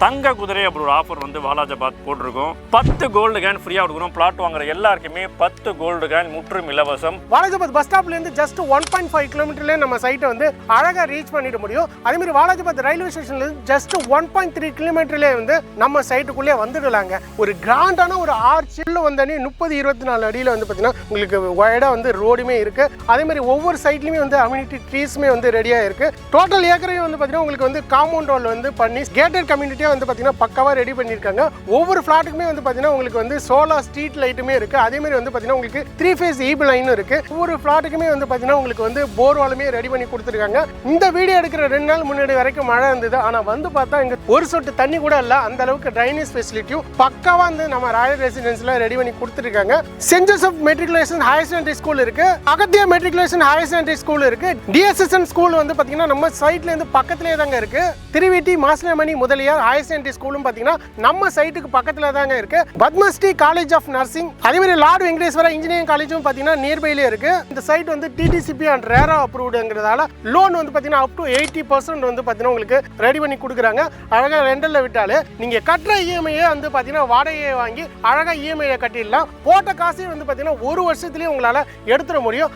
தங்க குதிரை அப்படி ஒரு ஆஃபர் வந்து வாலாஜாபாத் போட்டிருக்கோம். 10 கோல்டு கேன் ஃப்ரீயாக கொடுக்குறோம். பிளாட் வாங்குற எல்லாருக்குமே 10 கோல்டு கேன் முற்றும் இலவசம். வாலாஜாபாத் பஸ் ஸ்டாப்லேருந்து ஜஸ்ட் 1.5 கிலோமீட்டர்லேயே நம்ம சைட்டை வந்து அழகாக ரீச் பண்ணிட முடியும். அதேமாதிரி வாலாஜாபாத் ரயில்வே ஸ்டேஷன்லேருந்து ஜஸ்ட் 1.3 கிலோமீட்டர்லேயே வந்து நம்ம சைட்டுக்குள்ளேயே வந்துடலாங்க. ஒரு கிராண்டான ஒரு ஆர்ச்சில் வந்தானே 30-24 அடியில் வந்து பார்த்தீங்கன்னா உங்களுக்கு வைடாக வந்து ரோடுமே இருக்குது. அதேமாதிரி ஒவ்வொரு சைட்லையுமே வந்து அம்யூனிட்டி ட்ரீஸுமே வந்து ரெடியாக இருக்குது. டோட்டல் ஏக்கரையும் வந்து பார்த்தீங்கன்னா உங்களுக்கு வந்து காம்பவுண்ட் வால் வந்து பண்ணி கேட்டட் கம்யூனிட்டியாக வந்து பார்த்தீங்கன்னா பக்காவாக ரெடி பண்ணியிருக்காங்க. ஒவ்வொரு ஃப்ளாட்டுக்குமே வந்து பார்த்தீங்கன்னா உங்களுக்கு வந்து சோலார் ஸ்ட்ரீட் லைட்டுமே இருக்குது. அதேமாதிரி வந்து பார்த்தீங்கன்னா உங்களுக்கு 3 ஃபேஸ் ஈபி லைனும் இருக்குது. ஒவ்வொரு ஃப்ளாட்டுக்குமே வந்து பார்த்தீங்கன்னா உங்களுக்கு வந்து போர்வாலுமே ரெடி பண்ணி கொடுத்துருக்காங்க. இந்த வீடியோ எடுக்கிற 2 நாள் முன்னாடி வரைக்கும் மழை இருந்தது. ஆனால் வந்து பார்த்தா இங்கே ஒரு சொட்டு தண்ணி கூட இல்லை. அந்த அளவுக்கு ட்ரைனேஜ் ஃபெசிலிட்டியும் பக்காவாக வந்து நம்ம ராயல் ரெசிடென்ஸில் ரெடி பண்ணி கொடுத்துருக்காங்க. Saint Joseph matriculation higher secondary school இருக்கு, Agathiya matriculation higher secondary school இருக்கு, டிஎஸ்எஸ்என் ஸ்கூல் வந்து பார்த்தீங்கன்னா நம்ம சைட்லேருந்து பக்கத்துலேயே தாங்க இருக்கு. திருவிட்டி மாசிலாமணி முதலியார் ஹையர் செகண்டரி ஸ்கூலும் பார்த்தீங்கன்னா நம்ம சைட்டுக்கு பக்கத்தில் தாங்க இருக்கு. பத்மஸ்ரீ காலேஜ் ஆஃப் நர்சிங், அதேமாதிரி லார்ட் வெங்கடேஸ்வரா இன்ஜினியரிங் காலேஜும் பார்த்தீங்கன்னா நியர்பைலே இருக்கு. இந்த சைட் வந்து டிடிசிபி அண்ட் ரேரா அப்ரூவ்டுங்கிறதால லோன் வந்து பார்த்தீங்கன்னா அப் டு 80% வந்து பார்த்தீங்கன்னா உங்களுக்கு ரெடி பண்ணி கொடுக்குறாங்க. அழகாக ரெண்டலில் விட்டாலே நீங்கள் கட்டுற இஎம்ஐயை வந்து பார்த்தீங்கன்னா வாடகையை வாங்கி அழகாக இஎம்ஐயை கட்டிடலாம். போட்ட காசையும் வந்து பார்த்தீங்கன்னா ஒரு வருஷத்துலேயே உங்களால் எடுத்துட முடியும்.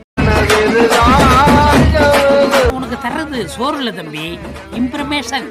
உனக்கு தர்றது சோறு இல்ல தம்பி, information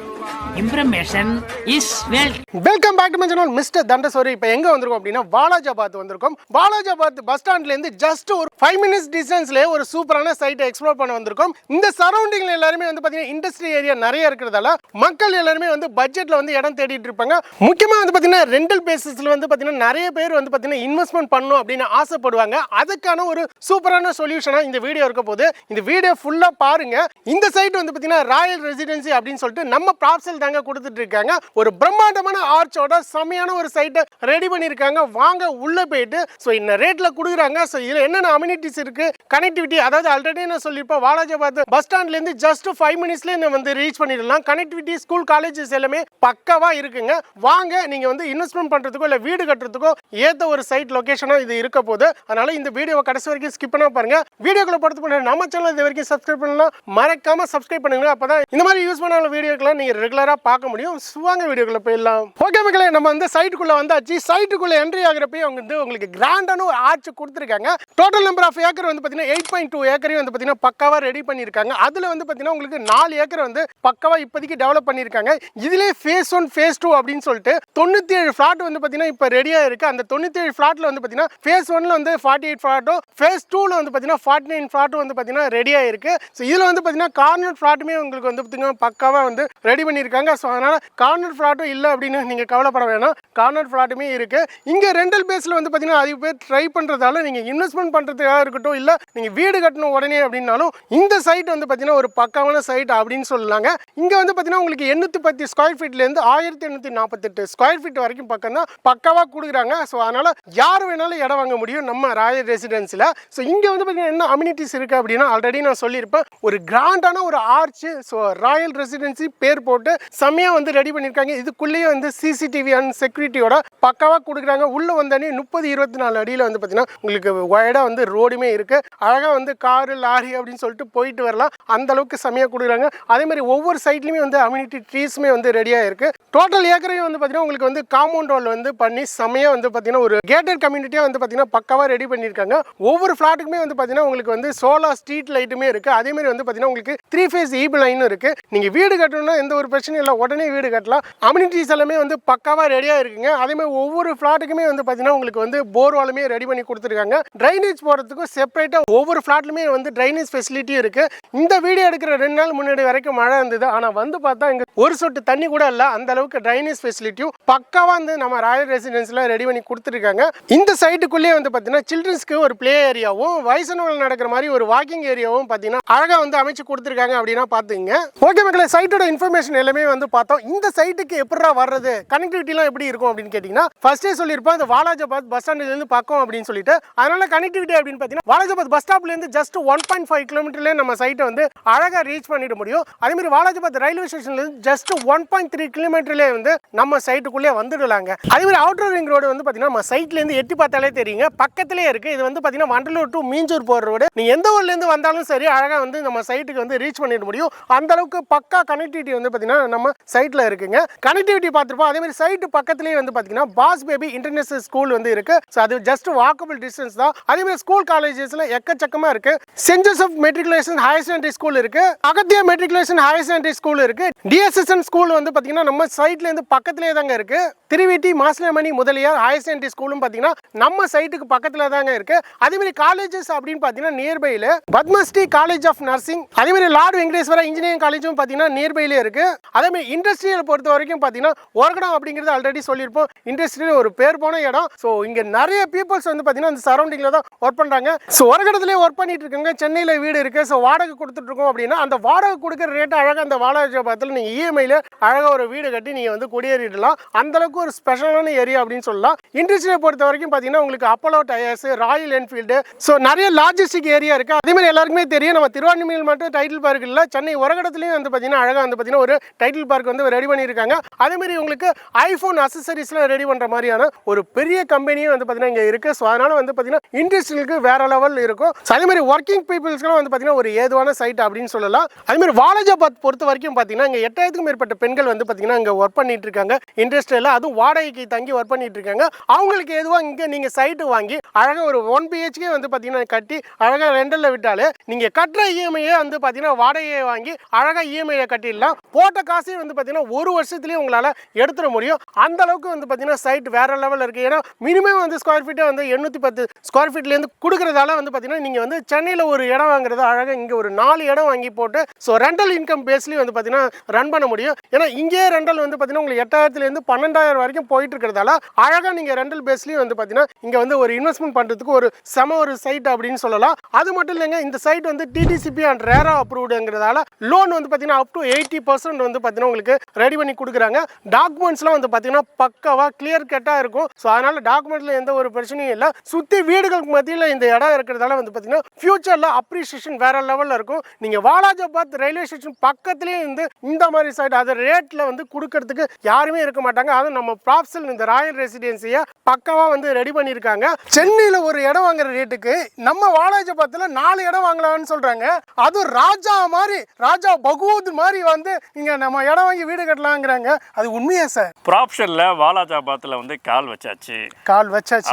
is wealth. Welcome back to my channel mister Thandasori. இப்போ எங்கே வந்திருக்கோம் அப்படின்னா வாலாஜாபாத் வந்திருக்கோம். வாலாஜாபாத் பஸ் ஸ்டாண்ட்லேருந்து ஜஸ்ட் ஒரு 5 மினிட்ஸ் டிஸ்டன்ஸ்லேயே ஒரு சூப்பரான சைட்டை எக்ஸ்ப்ளோர் பண்ண வந்திருக்கோம். இந்த சரௌண்டிங்ல எல்லாருமே வந்து பார்த்தீங்கன்னா இண்டஸ்ட்ரி ஏரியா நிறைய இருக்கிறதால மக்கள் எல்லாருமே வந்து பட்ஜெட்டில் வந்து இடம் தேடிட்டு இருப்பாங்க. முக்கியமாக வந்து பார்த்தீங்கன்னா ரெண்டல் பேசிஸில் வந்து பார்த்தீங்கன்னா நிறைய பேர் வந்து பார்த்தீங்கன்னா இன்வெஸ்ட்மெண்ட் பண்ணணும் அப்படின்னு ஆசைப்படுவாங்க. அதுக்கான ஒரு சூப்பரான சொல்யூஷனாக இந்த வீடியோ இருக்க போது. இந்த வீடியோ ஃபுல்லாக பாருங்க. இந்த சைட் வந்து பார்த்தீங்கன்னா ராயல் ரெசிடென்சி அப்படின்னு சொல்லிட்டு நம்ம ப்ராப்சல் தாங்க கொடுத்துட்டு இருக்காங்க. ஒரு பிரம்மாண்டமான ஆர்ச்சோட செமையான ஒரு சைட்டை ரெடி பண்ணியிருக்காங்க. வாங்க உள்ள போயிட்டு ஸோ இந்த ரேட்ல கொடுக்குறாங்க. ஸோ இதில் என்னென்ன அம்யூனிட்டிஸ் இருக்கு, கனெக்டிவிட்டி, அதாவது ஆல்ரெடி நான் சொல்லியிருப்பேன் வாலாஜாபாத் பஸ் ஸ்டாண்ட்லேருந்து ஜஸ்ட் 5 மினிட்ஸ்லேயே வந்து ரீச் பண்ணிடலாம். கனெக்டிவிட்டி, ஸ்கூல், காலேஜஸ் எல்லாமே பக்கவா இருக்குங்க. வாங்க நீங்க வந்து இன்வெஸ்ட்மெண்ட் பண்றதுக்கோ இல்லை வீடு கட்டுறதுக்கோ ஏற்ற ஒரு சைட் லொகேஷனாக இது இருக்க போது. அதனால இந்த வீடியோவை கடைசி வரைக்கும் ஸ்கிப் பண்ணா பாருங்க. வீடியோக்குள்ள போறது பண்ண நம்ம சேனல் இது வரைக்கும் சப்ஸ்கிரைப் பண்ணலாம், மறக்காம சப்ஸ்கிரைப் பண்ணுங்க. அப்பதான் இந்த மாதிரி யூஸ் பண்ண வீடியோக்கெல்லாம் நீங்க ரெகுலரா பார்க்க முடியும். சுவாங்க வீடியோக்குள்ள போயிடலாம். ஓகே மக்களே, நம்ம வந்து சைட்டுக்குள்ள வந்தாச்சு. சைட்டுக்குள்ள என்ட்ரி ஆகிறப்ப அவங்க வந்து உங்களுக்கு கிராண்டான ஒரு ஆர்ச் கொடுத்துருக்காங்க. டோட்டல் நம்பர் ஆஃப் ஏக்கர் வந்து பார்த்தீங்கன்னா 8.2 ஏக்கரையும் வந்து பார்த்தீங்கன்னா பக்காவா ரெடி பண்ணியிருக்காங்க. அதில் வந்து பார்த்தீங்கன்னா உங்களுக்கு 4 ஏக்கர் வந்து பக்காவா இப்போதைக்கு டெவலப் பண்ணியிருக்காங்க. இதிலே ஃபேஸ் 1 ஃபேஸ் 2 அப்படின்னு சொல்லிட்டு 97 ஃபிளாட் வந்து பார்த்தீங்கன்னா இப்போ ரெடியாக இருக்கு. அந்த 97 ஃபிளாட்ல வந்து பார்த்தீங்கன்னா ஃபேஸ் 1ல வந்து 48 ஃபிளாட்டும், ஃபேஸ் 2ல வந்து பார்த்தீங்கன்னா 49 ஃபிளாட்டும் வந்து பார்த்தீங்கன்னா ரெடியாக இருக்கு. ஸோ இதில் வந்து பார்த்தீங்கன்னா கார்னர் ஃபிளாட்டுமே உங்களுக்கு வந்து பார்த்தீங்கன்னா பக்காவா வந்து ரெடி பண்ணியிருக்காங்க. ஸோ அதனால கார்னர் ஃபிளாட்டும் இல்லை அப்படின்னு நீங்கள் கவலைப்பட வேணாம். கார்னர் ஃபிளாட்டுமே இருக்கு. இங்கே ரெண்டல் பேஸில் வந்து பார்த்தீங்கன்னா அதிக பேர் ட்ரை பண்ணுறதால நீங்கள் இன்வெஸ்ட்மெண்ட் பண்ணுறதுக்காக இருக்கட்டும், இல்லை நீங்கள் வீடு கட்டணும் உடனே அப்படின்னாலும் இந்த சைட் வந்து பார்த்தீங்கன்னா ஒரு பக்காவான சைட் அப்படின்னு சொல்லலாங்க. இங்கே வந்து பார்த்தீங்கன்னா உங்களுக்கு 810 ஸ்கொயர் ஃபீட்லேருந்து 1848 ஸ்கொயர் ஃபீட் வரைக்கும் பக்கம் தான் பக்காவாக கொடுக்குறாங்க. ஸோ அதனால் யார் வேணாலும் இடம் வாங்க முடியும் நம்ம ராயல் ரெசிடென்ஸில். ஸோ இங்கே வந்து பார்த்தீங்கன்னா என்ன அம்யூனிட்டிஸ் இருக்குது அப்படின்னா ஆல்ரெடி நான் சொல்லியிருப்பேன். ஒரு கிராண்டான ஒரு ஆர்ச், ஸோ ராயல் ரெசிடென்சி பேர் போட்டு செம்மையாக வந்து ரெடி பண்ணியிருக்காங்க. இதுக்குள்ளேயே வந்து சிசிடிவி அண்ட் செக்யூரிட்டியோட பக்காவாக கொடுக்குறாங்க. உள்ளே வந்தானே 30-24 அடியில் வந்து பார்த்தீங்கன்னா உங்களுக்கு வைடாக வந்து ரோடுமே இருக்குது. அழகாக வந்து காரு, லாரி அப்படின்னு சொல்லிட்டு போயிட்டு வரலாம். அந்த அளவுக்கு செம்மையாக கொடுக்குறாங்க. அதே மாதிரி ஒவ்வொரு சைட்லையுமே வந்து அம்யூனிட்டி ட்ரீஸுமே வந்து ரெடியாக இருக்குது. டோட்டல் ஏக்கரையும் வந்து பார்த்தீங்கன்னா உங்களுக்கு வந்து காம்பவுண்ட் வால் வந்து பண்ணி செம்மையாக வந்து பார்த்தீங்கன்னா ஒரு கேட்டட் கம்யூனிட்டியாக வந்து பார்த்தீங்கன்னா பக்காவாக ரெடி பண்ணியிருக்காங்க. ஒவ்வொரு ஃப்ளாட்டுக்குமே வந்து பார்த்தீங்கன்னா உங்களுக்கு வந்து சோலார் ஸ்ட்ரீட் லைட்டுமே இருக்குது. அதே மாதிரி வந்து பார்த்தீங்கன்னா உங்களுக்கு 3 ஃபேஸ் ஈபி லைனும் இருக்குது. நீங்கள் வீடு கட்டணும்னா எந்த ஒரு பிரச்சனையும் இல்லை, உடனே வீடு கட்டலாம். அம்யூனிட்டிஸ் எல்லாமே வந்து பக்காவாக ரெடியாக இருக்குங்க. அதே மாதிரி ஒவ்வொரு ஃப்ளாட்டுக்குமே வந்து பார்த்தீங்கன்னா உங்களுக்கு வந்து போர்வாலுமே ரெடி பண்ணி கொடுத்துருக்காங்க. ட்ரைனேஜ் போகிறதுக்கும் செப்பரேட்டாக ஒவ்வொரு ஃப்ளாட்லுமே வந்து ட்ரைனேஜ் ஃபெசிலிட்டியும் இருக்குது. இந்த வீடியோ எடுக்கிற 2 நாள் முன்னாடி வரைக்கும் மழை இருந்தது. ஆனால் வந்து பார்த்தா இங்கே ஒரு சொட்டு தண்ணி கூட இல்லை. அந்த அளவுக்கு ட்ரைனேஜ் ஃபெசிலிட்டியும் பக்காவாக வந்து நம்ம ராயல் ரெசிடென்ஸில் ரெடி பண்ணி கொடுத்துருக்காங்க. இந்த சைட்டுக்குள்ளேயே வந்து பார்த்தீங்கன்னா சில்ட்ரன்ஸ்க்கு ஒரு பிளே ஏரியாவும், வயசானவர்கள் நடக்கிற மாதிரி ஒரு வாக்கிங் ஏரியாவும் பார்த்தீங்கன்னா அழகாக வந்து அமைச்சு கொடுத்துருக்காங்க அப்படின்னா பார்த்துங்க. ஓகே மக்களே, சைட்டோட இன்ஃபர்மேஷன் எல்லாமே வந்து பார்த்தோம். இந்த சைட்டுக்கு எப்படா வர்றது, கனெக்டிவிட்டிலாம் எப்படி இருக்கும் அப்படின்னு கேட்டிங்கன்னா ஃபர்ஸ்டே சொல்லியிருப்போம் இந்த வாலாஜாபாத் பஸ் ஸ்டாண்ட்லேருந்து பக்கம் அப்படின்னு சொல்லிட்டு. அதனால கனெக்டிவிட்டி அப்படின்னு பார்த்தீங்கன்னா வாலாஜாபாத் பஸ் ஸ்டாப்லேருந்து ஜஸ்ட் 1.5 கிலோமீட்டர்லேயே நம்ம சைட்டை வந்து அழகாக ரீச் பண்ணிட முடியும். அதேமாதிரி வாலாஜாபாத் ரயில்வே ஸ்டேஷன்லேருந்து ஜஸ்ட் 1.3 கிலோமீட்டர்லேயே வந்து நம்ம சைட்டுக்குள்ள ஏரியாக்குள்ளே வந்துடலாங்க. அதே மாதிரி அவுட்டர் ரிங் ரோடு வந்து பார்த்தீங்கன்னா நம்ம சைட்லேருந்து எட்டி பார்த்தாலே தெரியுங்க, பக்கத்துலேயே இருக்குது. இது வந்து பார்த்தீங்கன்னா வண்டலூர் டு மீஞ்சூர் போகிற ரோடு. நீங்கள் எந்த ஊர்லேருந்து வந்தாலும் சரி அழகாக வந்து நம்ம சைட்டுக்கு வந்து ரீச் பண்ணிட முடியும். அந்த அளவுக்கு பக்கா கனெக்டிவிட்டி வந்து பார்த்தீங்கன்னா நம்ம சைட்டில் இருக்குங்க. கனெக்டிவிட்டி பார்த்துருப்போம். அதே மாதிரி சைட்டு பக்கத்துலேயே வந்து பார்த்தீங்கன்னா பாஸ் பேபி இன்டர்நேஷனல் ஸ்கூல் வந்து இருக்குது. ஸோ அது ஜஸ்ட் வாக்கபிள் டிஸ்டன்ஸ் தான். அதே மாதிரி ஸ்கூல் காலேஜஸில் எக்கச்சக்கமாக இருக்குது. Saint Joseph matriculation higher secondary school இருக்குது, Agathiya matriculation higher secondary school இருக்குது, டிஎஸ்எஸ்என் ஸ்கூல் வந்து பார்த்தீங்கன்னா நம்ம சைட்லேருந்து பக்கத்துலேயே தாங்க இருக்குது. திருவிட்டி மாசிலாமணி முதலியார் ஹையர் செகண்டரி ஸ்கூலும் பார்த்தீங்கன்னா நம்ம சைட்டுக்கு பக்கத்தில் தாங்க இருக்குது. அதே மாதிரி காலேஜஸ் அப்படின்னு பார்த்தீங்கன்னா நியர்பையில் பத்மஸ்ரீ காலேஜ் ஆஃப் நர்சிங், அதே மாதிரி லார்ட் வெங்கடேஸ்வரா இன்ஜினியரிங் காலேஜும் பார்த்தீங்கன்னா நியர்பையிலே இருக்குது. அதே மாதிரி இண்டஸ்ட்ரியல் பொறுத்த வரைக்கும் பார்த்தீங்கன்னா ஒர்க்கடம் அப்படிங்கிறது ஆல்ரெடி சொல்லியிருப்போம். இண்டஸ்ட்ரியல் ஒரு பேர் போன இடம். ஸோ இங்கே நிறைய பீப்புள்ஸ் வந்து பார்த்தீங்கன்னா அந்த சரௌண்டிங்கில் தான் ஒர்க் பண்ணுறாங்க. ஸோ ஒர்க்கடத்துலேயே ஒர்க் பண்ணிட்டு இருக்காங்க. சென்னையில் வீடு இருக்குது. ஸோ வாடகை கொடுத்துட்ருக்கோம் அப்படின்னா அந்த வாடகை கொடுக்குற ரேட்டு அழகாக அந்த வாலாஜாபாத்தில் நீங்கள் இஎம்ஐயில் அழகாக ஒரு வீடு கட்டி நீங்கள் வந்து குடியேறிடலாம். அந்தளவுக்கு ஒரு ஸ்பெஷலான ஏரியா அப்படின்னு சொல்லலாம். இண்டஸ்ட்ரியை பொறுத்த வரைக்கும் பார்த்தீங்கன்னா உங்களுக்கு Apollo tyres, Royal Enfield, so நிறைய லாஜிஸ்டிக் ஏரியா இருக்குது. அதே மாதிரி எல்லாருக்குமே தெரியும் நம்ம திருவான்மியூரில் மட்டும் டைட்டில் பார்க் இல்லை, சென்னை ஒரகடத்துலையும் வந்து பார்த்தீங்கன்னா அழகாக வந்து பார்த்தீங்கன்னா ஒரு டைட்டில் பார்க் வந்து ரெடி பண்ணியிருக்காங்க. அதே மாதிரி உங்களுக்கு ஐஃபோன் அசசரிஸ்லாம் ரெடி பண்ணுற மாதிரியான ஒரு பெரிய கம்பெனியும் வந்து பார்த்தீங்கன்னா இங்கே இருக்குது. ஸோ அதனால் வந்து பார்த்தீங்கன்னா இண்டஸ்ட்ரியலுக்கு வேற லெவல் இருக்கும். ஸோ அதே மாதிரி ஒர்க்கிங் பீப்புள்ஸ்க்குலாம் வந்து பார்த்தீங்கன்னா ஒரு ஏதுவான சைட் அப்படின்னு சொல்லலாம். அதே மாதிரி வாலாஜாபாத் பொறுத்த வரைக்கும் பார்த்தீங்கன்னா இங்கே 8000க்கும் மேற்பட்ட பெண்கள் வந்து பார்த்தீங்கன்னா இங்கே ஒர்க் பண்ணிட்டு இருக்காங்க இண்டஸ்ட்ரியில். அதுவும் வாடகைக்கு தங்கி ஒர்க் பண்ணிட்டு இருக்காங்க. அவங்களுக்கு எதுவாக இங்கே நீங்கள் சைட்டு வாங்கி அழகாக ஒரு 1 BHK வந்து பார்த்தீங்கன்னா கட்டி அழகாக ரெண்டலில் விட்டாலே நீங்கள் கட்டுற இஎம்ஐயை வந்து பார்த்தீங்கன்னா வாடகையை வாங்கி அழகாக இஎம்ஐயை கட்டிடலாம். போட்ட காசையும் வந்து பார்த்தீங்கன்னா ஒரு வருஷத்துலேயே உங்களால் எடுத்துட முடியும். அந்த அளவுக்கு வந்து பார்த்தீங்கன்னா சைட் வேற லெவலில் இருக்குது. ஏன்னா மினிமம் வந்து ஸ்கொயர் ஃபீட்டை வந்து 810 ஸ்கொயர் ஃபீட்லேருந்து கொடுக்குறதால வந்து பார்த்தீங்கன்னா நீங்கள் வந்து சென்னையில் ஒரு இடம் வாங்குறது அழகாக இங்கே ஒரு 4 இடம் வாங்கி போட்டு ஸோ ரெண்டல் இன்கம் பேஸ்லேயும் வந்து பார்த்தீங்கன்னா ரன் பண்ண முடியும். ஏன்னா இங்கேயே ரெண்டல் வந்து பார்த்தீங்கன்னா உங்களுக்கு 8000லேருந்து 12000 வரைக்கும் போயிட்டு இருக்கிறதால அழகாக நீங்கள் ரெண்டல் பேஸ்லேயும் வந்து பார்த்தீங்கன்னா இங்கே வந்து ஒரு இன்வெஸ்ட்மெண்ட் பண்ணுறதுக்கு ஒரு செம ஒரு சைட் அப்படின்னு சொல்லலாம். அது மட்டும் இல்லைங்க, இந்த சைட் வந்து டிடிசிபி அண்ட் ரேரா அப்ரூவ்டுங்கிறதால லோன் வந்து பார்த்தீங்கன்னா அப் டு 80% வந்து பார்த்தீங்கன்னா உங்களுக்கு ரெடி பண்ணி கொடுக்குறாங்க. டாக்குமெண்ட்ஸ்லாம் வந்து பார்த்தீங்கன்னா பக்காவாக கிளியர் கட்டாக இருக்கும். ஸோ அதனால் டாக்குமெண்ட்டில் எந்த ஒரு பிரச்சனையும் இல்லை. சுற்றி வீடுகளுக்கு மத்தியில் இந்த இடம் இருக்கிறதால வந்து பார்த்தீங்கன்னா ஃபியூச்சரில் அப்ரிசியேஷன் வேற லெவலில் இருக்கும். நீங்கள் வாலாஜாபாத் ரயில்வே ஸ்டேஷன் பக்கத்துலேயே இருந்து இந்த மாதிரி சைட் அது ரேட்டில் வந்து கொடுக்கறதுக்கு யாருமே இருக்க மாட்டாங்க. அதுவும் நம்ம ப்ராப்ஸல் இந்த ராயல் ரெசிடென்சியை பக்காவாக வந்து ரெடி பண்ணியிருக்காங்க. சென்னையில் ஒரு இடம் வாங்குற ரேட்டுக்கு நம்ம வாலாஜாபாத்தில் 4 இடம் வாங்கலாம்னு சொல்கிறாங்க. அதுவும் ராஜா மாதிரி ராஜா பகவத் மாதிரி வந்து இங்கே நம்ம இடம் வாங்கி வீடு கட்டலாங்கிறாங்க. அது உண்மையா சார்? ப்ராப்ஷனில் வாலாஜாபாத்தில் வந்து கால் வச்சாச்சு.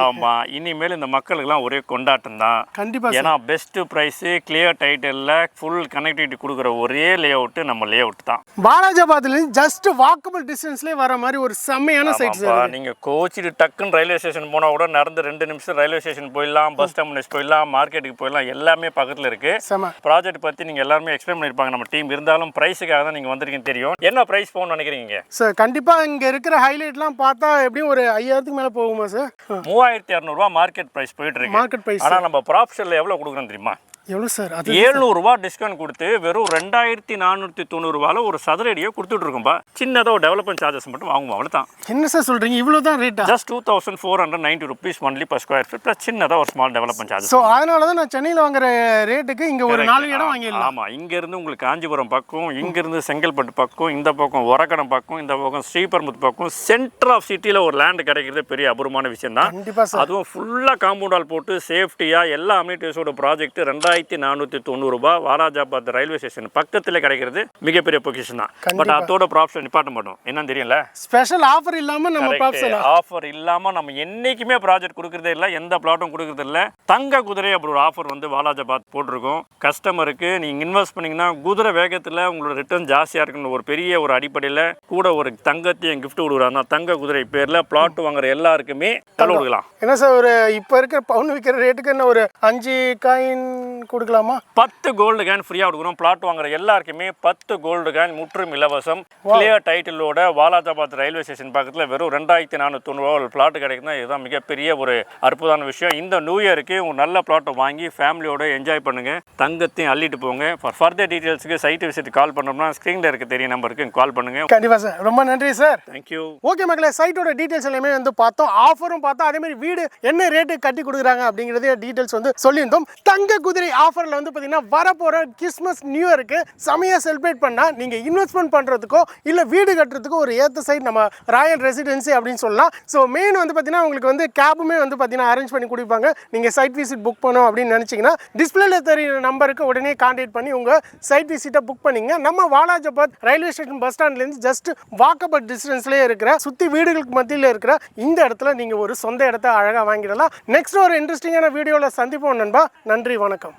ஆமாம், இனிமேல் இந்த மக்களுக்குலாம் ஒரே கொண்டாட்டம் தான் கண்டிப்பாக. ஏன்னா பெஸ்ட் ப்ரைஸு, கிளியர் டைட்டிலில் ஃபுல் கனெக்டிவிட்டி கொடுக்குற ஒரே லே அவுட்டு நம்ம லே அவுட் தான். வாலாஜாபாத்லேருந்து ஜஸ்ட் வாக்கபிள் டிஸ்டன்ஸ்லேயே வர மாதிரி ஒரு செம்மையான சைட் சார். நீங்கள் கோச்சிட்டு டக்குன்னு ரயில்வே ஸ்டேஷன் போனால் கூட நடந்து 2 நிமிஷம் ரயில்வே ஸ்டேஷன் போயிடலாம், பஸ் டெர்மினஸ் போயிடலாம், மார்க்கெட்டுக்கு போயிடலாம், எல்லாமே பக்கத்தில் இருக்குது. ப்ராஜெக்ட் பற்றி நீங்கள் எல்லாருமே எக்ஸ்பிளைன் பண்ணியிருப்பாங்க நம்ம டீம். இருந்தாலும் ப்ரைஸுக்காக தான் நீங்கள் வந்திருக்கீங்க தெரியும். என்ன ப்ரைஸ் போகணும்னு நினைக்கிறீங்க சார்? கண்டிப்பாக இங்கே இருக்கிற ஹைலைட்லாம் பார்த்தா எப்படியும் ஒரு 5000க்கு மேலே போகுமா சார்? 3200 மார்க்கெட் ப்ரைஸ் போயிட்டு இருக்கு. Market price. ஆனால் நம்ம ப்ராப்ஷனில் எவ்வளோ கொடுக்குறோம் தெரியுமா? எவ்வளோ சார்? 700 டிஸ்கவுண்ட் கொடுத்து வெறும் 2490 ஒரு சதுரடியை கொடுத்துட்டு இருக்கோம்பா. சின்னதாக ஒரு டெவலப்மெண்ட் சார்ஜஸ் மட்டும் வாங்குவோம், அவ்வளோதான். என்ன சார் சொல்கிறீங்க? இவ்வளோ தான் ரேட்டா? Just 2490 rupees only per square feet plus சின்னதாக ஒரு ஸ்மால் டெவலப்மெண்ட் சார்ஜஸ். ஸோ அதனால தான் நான் சென்னையில் வாங்குற ரேட்டுக்கு இங்கே ஒரு 4 இடம் வாங்கிடலாம். ஆமாம், இங்கேருந்து உங்களுக்கு காஞ்சிபுரம் பக்கம், இங்கேருந்து செங்கல்பட்டு பக்கம், இந்த பக்கம் ஒரக்கடம் பக்கம், இந்த பக்கம் ஸ்ரீபெரும்புத்தூர் பக்கம், சென்டர் ஆஃப் சிட்டியில் ஒரு லேண்ட் கிடைக்கிறது பெரிய அபூர்வமான விஷயம் தான். கண்டிப்பாக சார். அதுவும் ஃபுல்லாக காம்பவுண்ட் வால் போட்டு சேஃப்டியாக எல்லா அம்யூனிட்டிஸோட ப்ராஜெக்ட் 2490 வாலாஜாபாத் ரயில்வே ஸ்டேஷன் பக்கத்தில் கிடைக்கிறது மிகப்பெரிய பொசிஷன் தான். பட் அதோட ப்ராப்ஷன் நிப்பாட்ட மாட்டோம். என்னன்னு தெரியல, ஸ்பெஷல் ஆஃபர் இல்லாமல் நம்ம ப்ராப்ஷன் ஆஃபர் இல்லாமல் நம்ம என்றைக்குமே ப்ராஜெக்ட் கொடுக்குறதே இல்லை, எந்த பிளாட்டும் கொடுக்குறது இல்லை. தங்க குதிரை அப்படி ஒரு ஆஃபர் வந்து வாலாஜாபாத் போட்டிருக்கோம். கஸ்டமருக்கு நீங்கள் இன்வெஸ்ட் பண்ணிங்கன்னா குதிரை வேகத்தில் உங்களோட ரிட்டர்ன் ஜாஸ்தியாக இருக்குன்னு ஒரு பெரிய ஒரு அடிப்படையில் கூட ஒரு தங்கத்தையும் கிஃப்ட் கொடுக்குறாங்க. தங்க குதிரை பேரில் பிளாட் வாங்குற எல்லாருக்குமே தள்ள கொடுக்கலாம். என்ன சார் ஒரு இப்போ இருக்கிற பவுன் விற்கிற ரேட்டுக்கு என்ன ஒரு 5 காயின் கொடுக்கலாமா? 10 கோல்டு கேன் ஃப்ரீயாக கொடுக்குறோம். பிளாட் வாங்குற எல்லாருக்குமே 10 கோல்டு கேன் முற்றும் இலவசம். கிளியர் டைட்டிலோட வாலாஜாபாத் ரயில்வே ஸ்டேஷன் பக்கத்தில் வெறும் 2490 ஒரு பிளாட் கிடைக்குதுன்னா இதுதான் மிகப்பெரிய ஒரு அற்புதமான விஷயம். இந்த நியூ இயருக்கு உங்கள் நல்ல பிளாட்டை வாங்கி ஃபேமிலியோட என்ஜாய் பண்ணுங்கள், தங்கத்தையும் அள்ளிட்டு போங்க. ஃபார் ஃபர்தர் டீட்டெயில்ஸுக்கு சைட் விசிட் கால் பண்ணோம்னா ஸ்க்ரீனில் இருக்க தெரிய நம்பருக்கு கால் பண்ணுங்கள். கண்டிப்பாக சார், ரொம்ப நன்றி சார். தேங்க்யூ. ஓகே மக்களே, சைட்டோட டீட்டெயில்ஸ் எல்லாமே வந்து பார்த்தோம், ஆஃபரும் பார்த்தோம், அதே மாதிரி வீடு என்ன ரேட்டு கட்டி கொடுக்குறாங்க அப்படிங்கிறதே டீட்டெயில்ஸ் வந்து சொல்லியிருந்தோம். தங்க குதிரை ஆஃபரில் வந்து பார்த்தீங்கன்னா வரப்போகிற கிறிஸ்மஸ் நியூ இயருக்கு செமையாக செலிப்ரேட் பண்ணால் நீங்கள் இன்வெஸ்ட்மெண்ட் பண்ணுறதுக்கோ இல்லை வீடு கட்டுறதுக்கோ ஒரு ஏற்ற சைட் நம்ம ராயல் ரெசிடென்சி அப்படின்னு சொல்லலாம். ஸோ மெயின் வந்து பார்த்தீங்கன்னா உங்களுக்கு வந்து கேபுமே வந்து பார்த்தீங்கன்னா அரேஞ்ச் பண்ணி கொடுப்பாங்க. நீங்கள் சைட் விசிட் புக் பண்ணோம் அப்படின்னு நினச்சிங்கன்னா டிஸ்பிளேல தெரியுற நம்பருக்கு உடனே கான்டாக்ட் பண்ணி உங்கள் சைட் விசிட்டை புக் பண்ணிங்க. நம்ம வாலாஜாபாத் ரயில்வே ஸ்டேஷன் பஸ் ஸ்டாண்ட்லேருந்து ஜஸ்ட் வாக்கபிள் டிஸ்டன்ஸ்லேயே இருக்கிற சுற்றி வீடுகளுக்கு மத்தியில் இருக்கிற இந்த இடத்துல நீங்கள் ஒரு சொந்த இடத்த அழகாக வாங்கிடலாம். நெக்ஸ்ட் ஒரு இன்ட்ரெஸ்டிங்கான வீடியோவில் சந்திப்போம் நண்பா. நன்றி, வணக்கம்.